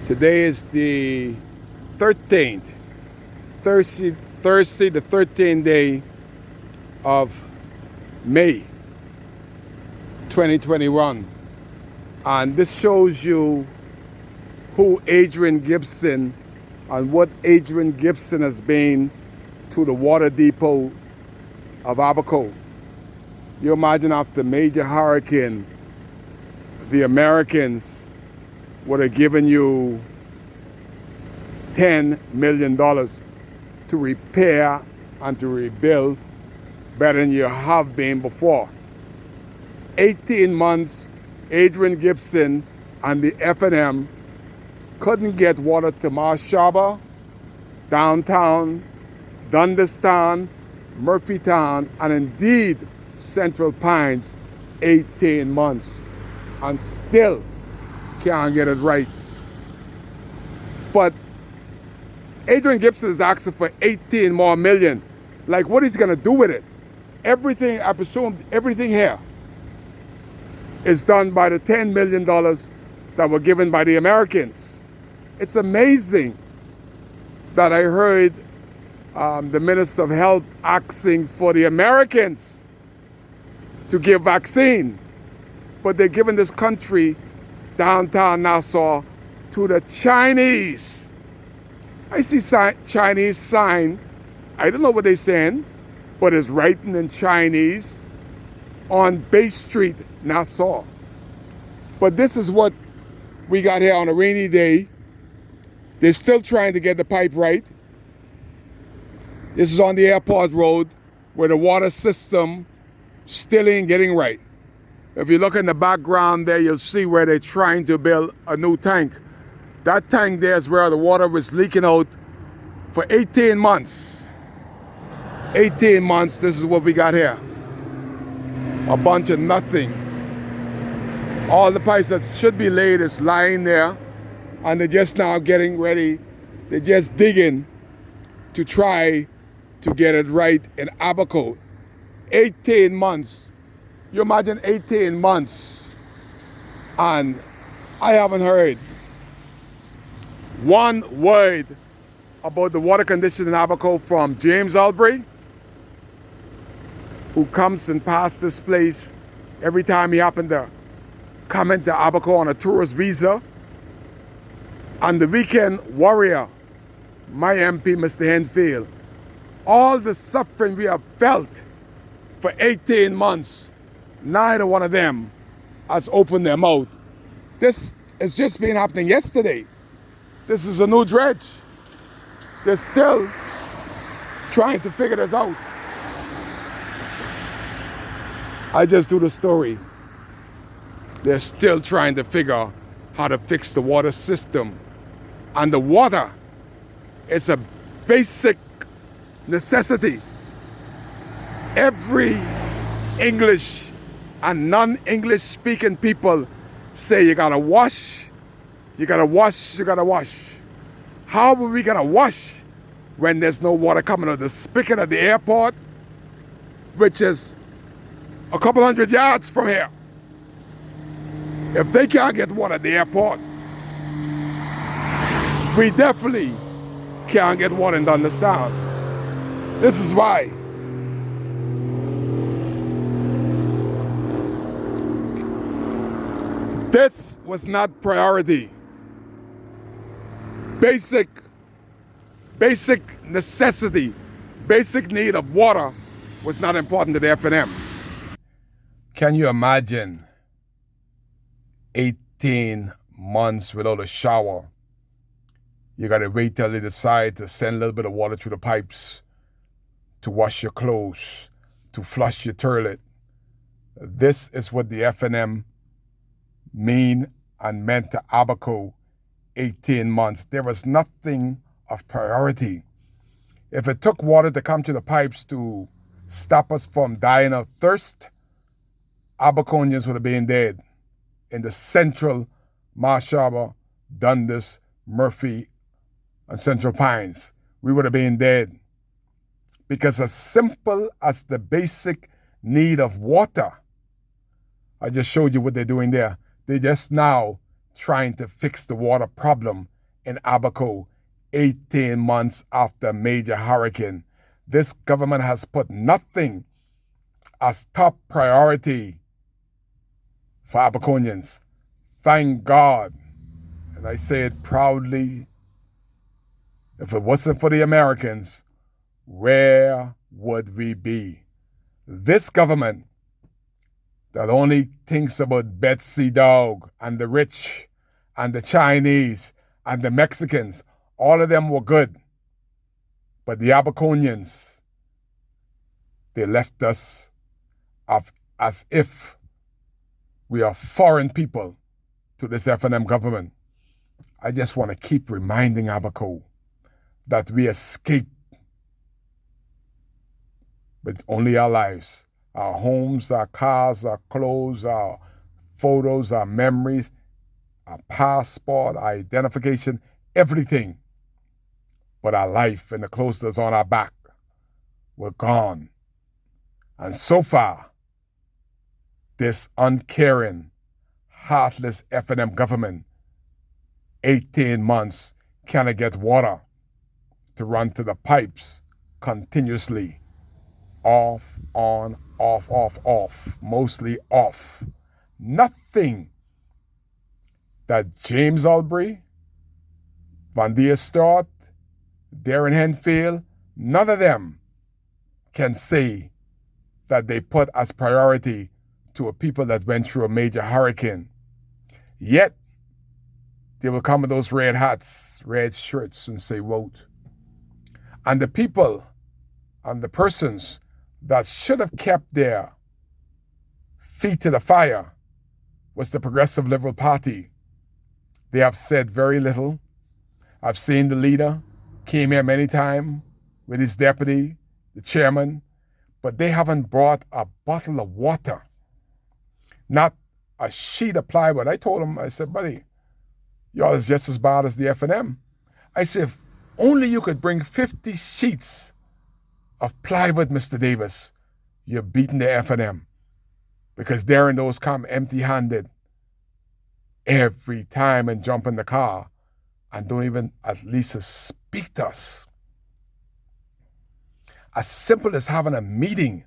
Today is the 13th, Thursday, the 13th day of May 2021. And this shows you who Adrian Gibson and what Adrian Gibson has been to the water depot of Abaco. You imagine after major hurricane, the Americans would have given you $10 million to repair and to rebuild better than you have been before. 18 months, Adrian Gibson and the FNM couldn't get water to Mashaba, downtown, Dundestown, Murphytown, and indeed Central Pines, 18 months, and still can't get it right. But Adrian Gibson is asking for 18 more million. Like, what is he gonna do with it? Everything, I presume, everything here is done by the $10 million that were given by the Americans. It's amazing that I heard the Minister of Health asking for the Americans to give vaccine, but they're giving this country, downtown Nassau, to the Chinese. I see Chinese sign. I don't know what they're saying, but it's written in Chinese on Bay Street, Nassau. But this is what we got here on a rainy day. They're still trying to get the pipe right. This is on the airport road where the water system still ain't getting right. If you look in the background there, you'll see where they're trying to build a new tank. That tank there is where the water was leaking out for 18 months. 18 months, this is what we got here. A bunch of nothing. All the pipes that should be laid is lying there, and they're just now getting ready. They're just digging to try to get it right in Abaco. 18 months. You imagine 18 months, and I haven't heard one word about the water condition in Abaco from James Albury, who comes and passes this place every time he happens to come into Abaco on a tourist visa, and the weekend warrior, my MP, Mr. Henfield. All the suffering we have felt for 18 months, neither one of them has opened their mouth. This has just been happening yesterday. This is a new dredge. They're still trying to figure this out. I just do the story. They're still trying to figure how to fix the water system. And the water is a basic necessity. Every English and non-English speaking people say you gotta wash, you gotta wash, you gotta wash. How are we gonna wash when there's no water coming out of the spigot at the airport, which is a couple hundred yards from here? If they can't get water at the airport, we definitely can't get water in Dundestown. This is why. This was not priority. Basic necessity, basic need of water was not important to the FNM. Can you imagine 18 months without a shower? You gotta wait till they decide to send a little bit of water through the pipes to wash your clothes, to flush your toilet. This is what the FNM mean and meant to Abaco. 18 months. There was nothing of priority. If it took water to come to the pipes to stop us from dying of thirst, Abaconians would have been dead in the central Mashaba, Dundas, Murphy, and Central Pines. We would have been dead. Because as simple as the basic need of water, I just showed you what they're doing there. They're just now trying to fix the water problem in Abaco 18 months after a major hurricane. This government has put nothing as top priority for Abaconians. Thank God, and I say it proudly, if it wasn't for the Americans, where would we be? This government that only thinks about Betsy Dog and the rich and the Chinese and the Mexicans, all of them were good. But the Abaconians, they left us as if we are foreign people to this FNM government. I just want to keep reminding Abaco that we escaped with only our lives, our homes, our cars, our clothes, our photos, our memories, our passport, our identification, everything. But our life and the clothes that's on our back were gone. And so far, this uncaring, heartless FNM government, 18 months, cannot get water to run to the pipes continuously. Off, on, off, mostly off. Nothing that James Albury, Vandia Stewart, Darren Henfield, none of them can say that they put as priority to a people that went through a major hurricane. Yet, they will come with those red hats, red shirts, and say, vote. And the people and the persons that should have kept their feet to the fire was the Progressive Liberal Party. They have said very little. I've seen the leader, came here many times with his deputy, the chairman, but they haven't brought a bottle of water, not a sheet of plywood. I told him, I said, buddy, y'all is just as bad as the FNM. I said, if only you could bring 50 sheets of plywood, Mr. Davis, you're beating the FNM. Because Darren those come empty-handed every time and jump in the car and don't even at least speak to us. As simple as having a meeting,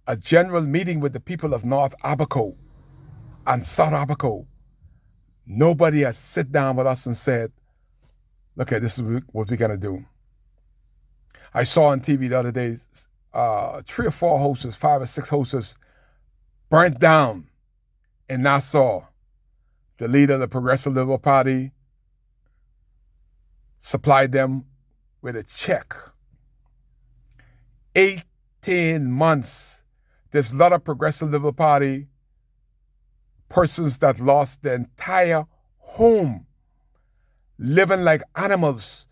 a general meeting with the people of North Abaco and South Abaco. Nobody has sit down with us and said, look, this is what we're going to do. I saw on TV the other day, 3 or 4 houses, 5 or 6 houses burnt down in Nassau. The leader of the Progressive Liberal Party supplied them with a check. 18 months. There's a lot of Progressive Liberal Party persons that lost their entire home, living like animals,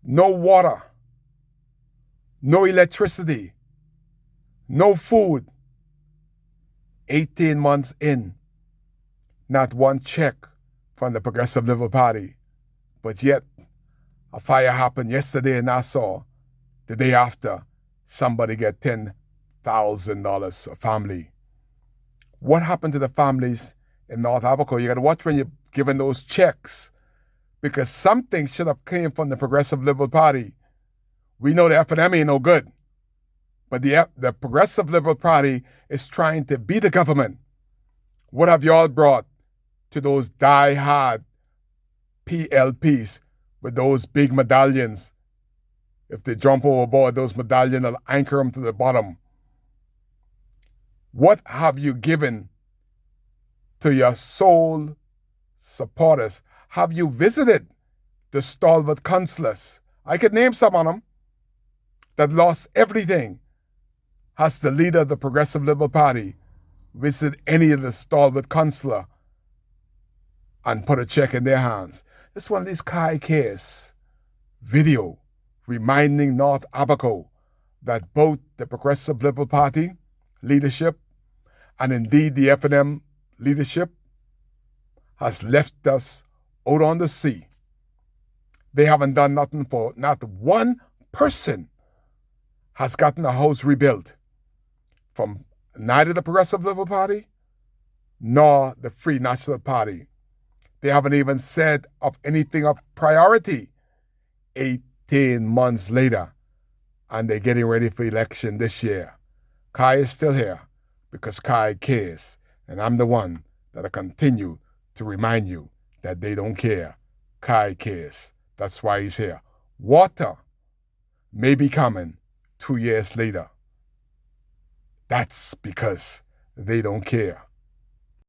no water, no electricity, no food. 18 months in, not one check from the Progressive Liberal Party. But yet, a fire happened yesterday in Nassau. The day after, somebody get $10,000 a family. What happened to the families in North Abaco? You got to watch when you're giving those checks, because something should have came from the Progressive Liberal Party. We know the FNM ain't no good, but the Progressive Liberal Party is trying to be the government. What have y'all brought to those die-hard PLPs with those big medallions? If they jump overboard, those medallions will anchor them to the bottom. What have you given to your sole supporters? Have you visited the stalwart councillors? I could name some of them that lost everything. Has the leader of the Progressive Liberal Party visited any of the stalwart councillor and put a check in their hands? It's one of these Kai case video reminding North Abaco that both the Progressive Liberal Party leadership and indeed the FNM leadership has left us out on the sea. They haven't done nothing for not one person has gotten a house rebuilt from neither the Progressive Liberal Party nor the Free National Party. They haven't even said of anything of priority. 18 months later, and they're getting ready for election this year. Kai is still here because Kai cares, and I'm the one that'll continue to remind you that they don't care. Kai cares. That's why he's here. Water may be coming 2 years later. That's because they don't care.